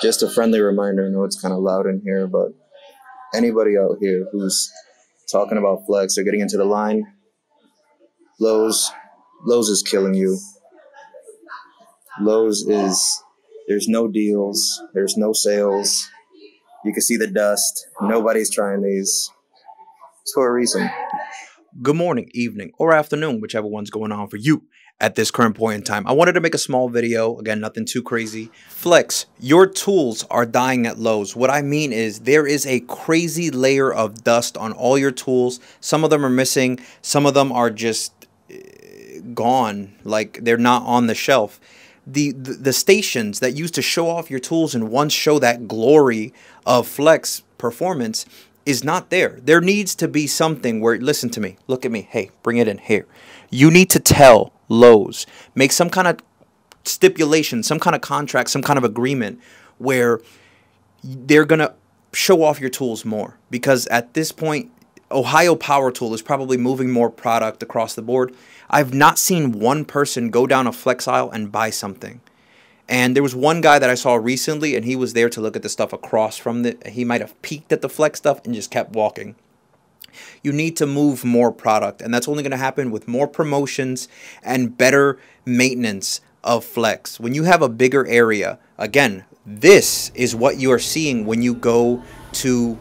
Just a friendly reminder, I know it's kind of loud in here, but anybody out here who's talking about flex or getting into the line, Lowe's, Lowe's is killing you. Lowe's is, there's no deals, there's no sales. You can see the dust. Nobody's trying these. It's for a reason. Good morning, evening, or afternoon, whichever one's going on for you at this current point in time. I wanted to make a small video. Again, nothing too crazy. Flex, your tools are dying at Lowe's. What I mean is there is a crazy layer of dust on all your tools. Some of them are missing. Some of them are just gone, like they're not on the shelf. The stations that used to show off your tools and once show that glory of Flex performance is not there. There needs to be something where, listen to me, look at me, hey, bring it in here. You need to tell Lowe's, make some kind of stipulation, some kind of contract, some kind of agreement where they're going to show off your tools more. Because at this point, Ohio Power Tool is probably moving more product across the board. I've not seen one person go down a Flex aisle and buy something. And there was one guy that I saw recently, and he was there to look at the stuff across from the, he might have peeked at the Flex stuff and just kept walking. You need to move more product, and that's only going to happen with more promotions and better maintenance of Flex. When you have a bigger area, again, this is what you are seeing when you go to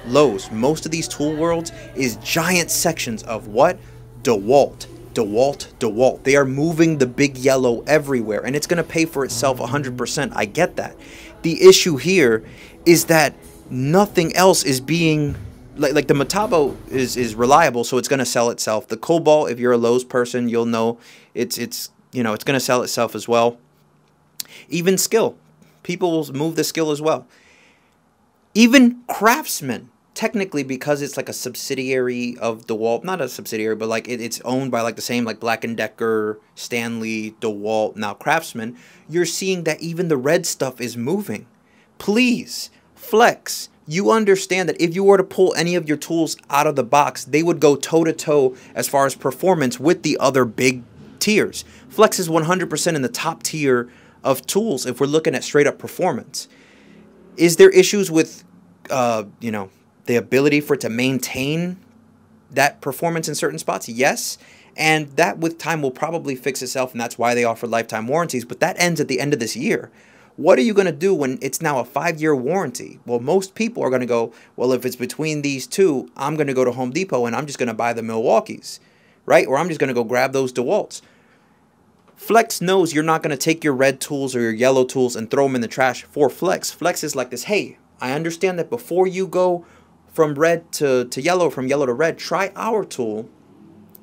Lowe's. Most of these tool worlds is giant sections of what? DeWalt. DeWalt, DeWalt. They are moving the big yellow everywhere, and it's going to pay for itself 100%. I get that. The issue here is that nothing else is being, like the Metabo is reliable, so it's going to sell itself. The Cobalt, if you're a Lowe's person, you'll know it's you know, it's going to sell itself as well. Even Skill. People will move the Skill as well. Even Craftsman. Technically, because it's like a subsidiary of DeWalt, not a subsidiary, but like it's owned by like the same like Black & Decker, Stanley, DeWalt, now Craftsman, you're seeing that even the red stuff is moving. Please, Flex, you understand that if you were to pull any of your tools out of the box, they would go toe-to-toe as far as performance with the other big tiers. Flex is 100% in the top tier of tools if we're looking at straight-up performance. Is there issues with, you know, the ability for it to maintain that performance in certain spots? Yes. And that with time will probably fix itself, and that's why they offer lifetime warranties. But that ends at the end of this year. What are you going to do when it's now a 5-year warranty? Well, most people are going to go, well, if it's between these two, I'm going to go to Home Depot and I'm just going to buy the Milwaukees, right? Or I'm just going to go grab those DeWalts. Flex knows you're not going to take your red tools or your yellow tools and throw them in the trash for Flex. Flex is like this, hey, I understand that before you go from red to yellow, from yellow to red, try our tool.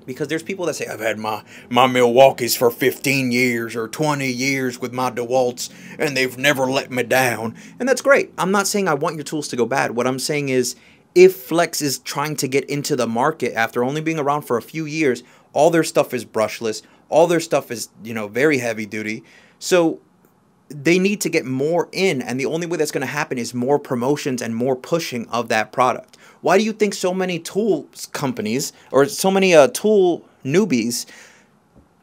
Because there's people that say, I've had my Milwaukees for 15 years or 20 years with my DeWalts, and they've never let me down. And that's great. I'm not saying I want your tools to go bad. What I'm saying is, if Flex is trying to get into the market after only being around for a few years, all their stuff is brushless. All their stuff is, you know, very heavy duty. So they need to get more in, and the only way that's going to happen is more promotions and more pushing of that product. Why do you think so many tool companies or so many tool newbies,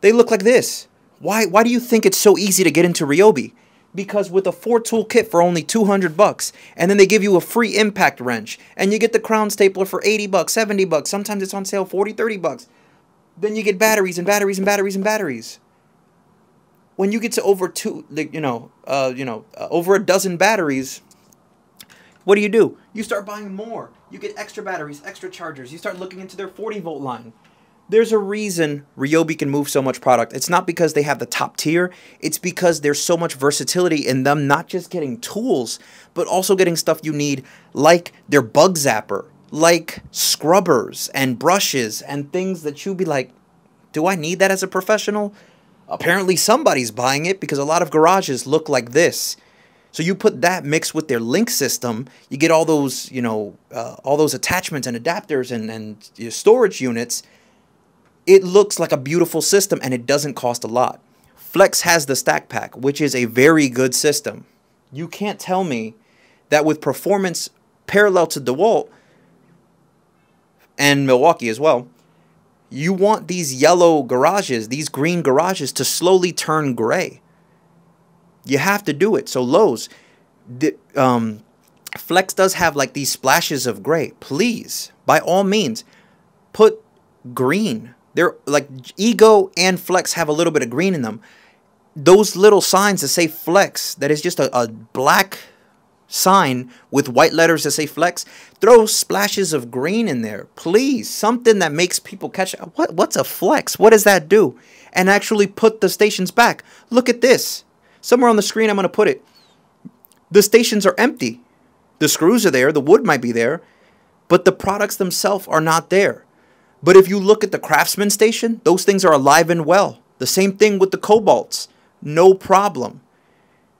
they look like this? Why do you think it's so easy to get into Ryobi? Because with a 4-tool kit for only $200, and then they give you a free impact wrench, and you get the crown stapler for $80, $70, sometimes it's on sale $40, $30. Then you get batteries and batteries and batteries and batteries. When you get to over over a dozen batteries, what do? You start buying more. You get extra batteries, extra chargers. You start looking into their 40-volt line. There's a reason Ryobi can move so much product. It's not because they have the top tier. It's because there's so much versatility in them, not just getting tools, but also getting stuff you need, like their bug zapper, like scrubbers and brushes and things that you'd be like, do I need that as a professional? Apparently somebody's buying it because a lot of garages look like this. So you put that mixed with their link system, you get all those, all those attachments and adapters and storage units. It looks like a beautiful system, and it doesn't cost a lot. Flex has the Stack Pack, which is a very good system. You can't tell me that with performance parallel to DeWalt and Milwaukee as well, you want these yellow garages, these green garages to slowly turn gray. You have to do it. So Lowe's, Flex does have like these splashes of gray. Please, by all means, put green. They're like Ego and Flex have a little bit of green in them. Those little signs that say Flex, that is just a black sign with white letters that say Flex, throw splashes of green in there, please. Something that makes people catch what's a Flex? What does that do? And actually put the stations back. Look at this. Somewhere on the screen I'm going to put it. The stations are empty. The screws are there, the wood might be there, but the products themselves are not there. But if you look at the Craftsman station, those things are alive and well. The same thing with the Cobalts. No problem.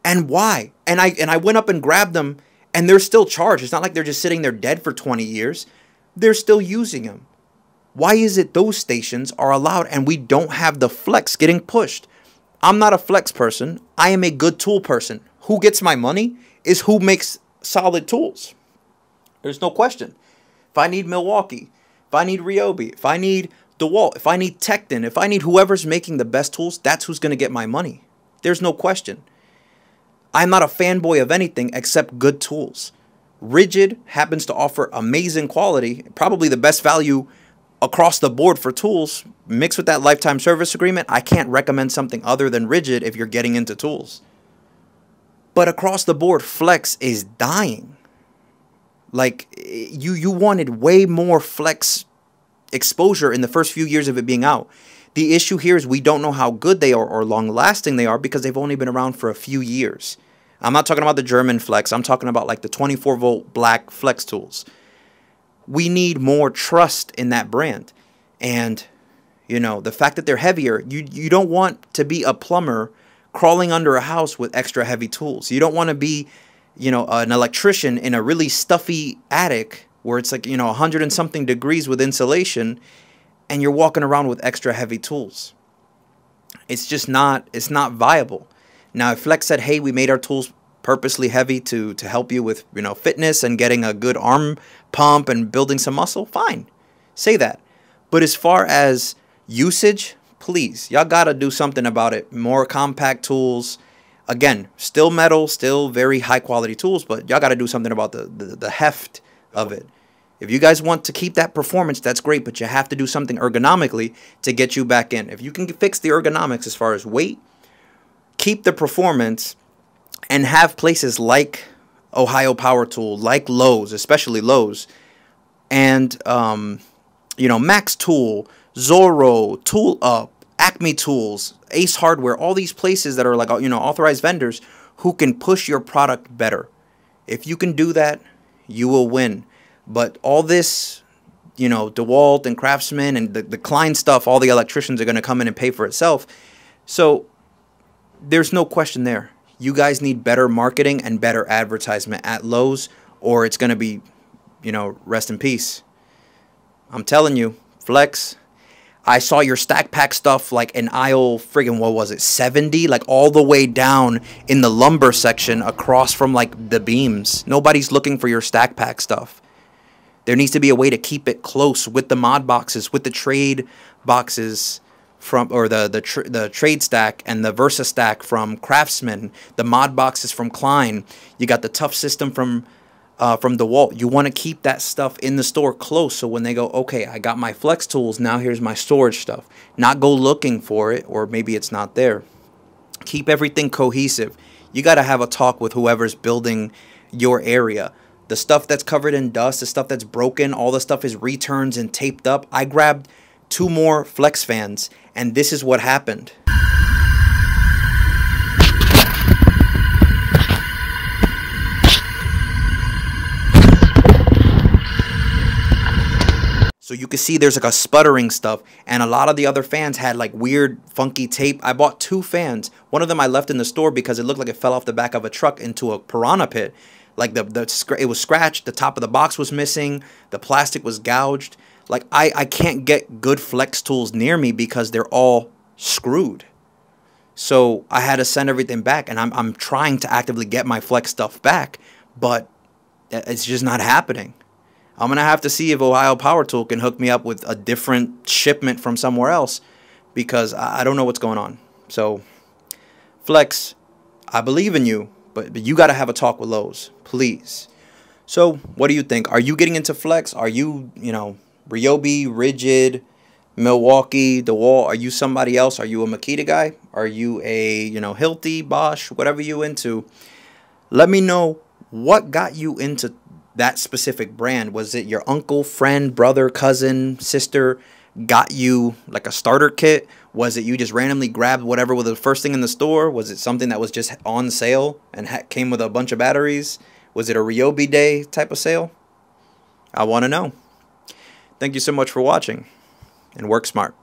And why? And I went up and grabbed them, and they're still charged. It's not like they're just sitting there dead for 20 years. They're still using them. Why is it those stations are allowed and we don't have the Flex getting pushed? I'm not a Flex person. I am a good tool person. Who gets my money is who makes solid tools. There's no question. If I need Milwaukee, if I need Ryobi, if I need DeWalt, if I need Tekton, if I need whoever's making the best tools, that's who's going to get my money. There's no question. I'm not a fanboy of anything except good tools. Ridgid happens to offer amazing quality, probably the best value across the board for tools. Mixed with that lifetime service agreement, I can't recommend something other than Ridgid if you're getting into tools. But across the board, Flex is dying. Like, you wanted way more Flex exposure in the first few years of it being out. The issue here is we don't know how good they are or long-lasting they are because they've only been around for a few years. I'm not talking about the German Flex. I'm talking about like the 24-volt black Flex tools. We need more trust in that brand. And, you know, the fact that they're heavier, you don't want to be a plumber crawling under a house with extra heavy tools. You don't want to be, you know, an electrician in a really stuffy attic where it's like, you know, 100 and something degrees with insulation and you're walking around with extra heavy tools. It's just not, it's not viable. Now, if Flex said, hey, we made our tools purposely heavy to help you with, you know, fitness and getting a good arm pump and building some muscle, fine. Say that. But as far as usage, please, y'all got to do something about it. More compact tools. Again, still metal, still very high quality tools, but y'all got to do something about the heft of it. If you guys want to keep that performance, that's great, but you have to do something ergonomically to get you back in. If you can fix the ergonomics as far as weight, keep the performance, and have places like Ohio Power Tool, like Lowe's, especially Lowe's, and you know, Max Tool, Zorro, Tool Up, Acme Tools, Ace Hardware, all these places that are like, you know, authorized vendors who can push your product better. If you can do that, you will win. But all this, you know, DeWalt and Craftsman and the Klein stuff, all the electricians are going to come in and pay for itself. So there's no question there. You guys need better marketing and better advertisement at Lowe's, or it's going to be, you know, rest in peace. I'm telling you, Flex, I saw your stack pack stuff like in aisle friggin', what was it, 70? Like all the way down in the lumber section across from like the beams. Nobody's looking for your stack pack stuff. There needs to be a way to keep it close with the mod boxes, with the trade boxes from, or the trade stack and the Versa stack from Craftsman, the mod boxes from Klein. You got the tough system from DeWalt. You want to keep that stuff in the store close, so when they go, okay, I got my Flex tools, now here's my storage stuff. Not go looking for it, or maybe it's not there. Keep everything cohesive. You got to have a talk with whoever's building your area. The stuff that's covered in dust, the stuff that's broken, all the stuff is returns and taped up. I grabbed 2 more Flex fans, and this is what happened. So you can see there's like a sputtering stuff, and a lot of the other fans had like weird funky tape. I bought 2 fans. One of them I left in the store because it looked like it fell off the back of a truck into a piranha pit. Like it was scratched, the top of the box was missing, the plastic was gouged. Like I can't get good Flex tools near me because they're all screwed. So I had to send everything back, and I'm trying to actively get my Flex stuff back, but it's just not happening. I'm going to have to see if Ohio Power Tool can hook me up with a different shipment from somewhere else, because I don't know what's going on. So, Flex, I believe in you, But you got to have a talk with Lowe's, please. So what do you think? Are you getting into flex? Are you, Ryobi, Rigid, Milwaukee, DeWalt? Are you somebody else? Are you a Makita guy? Are you a, Hilti, Bosch, whatever you into? Let me know what got you into that specific brand. Was it your uncle, friend, brother, cousin, sister got you like a starter kit? Was it you just randomly grabbed whatever was the first thing in the store? Was it something that was just on sale and came with a bunch of batteries? Was it a Ryobi Day type of sale? I want to know. Thank you so much for watching, and work smart.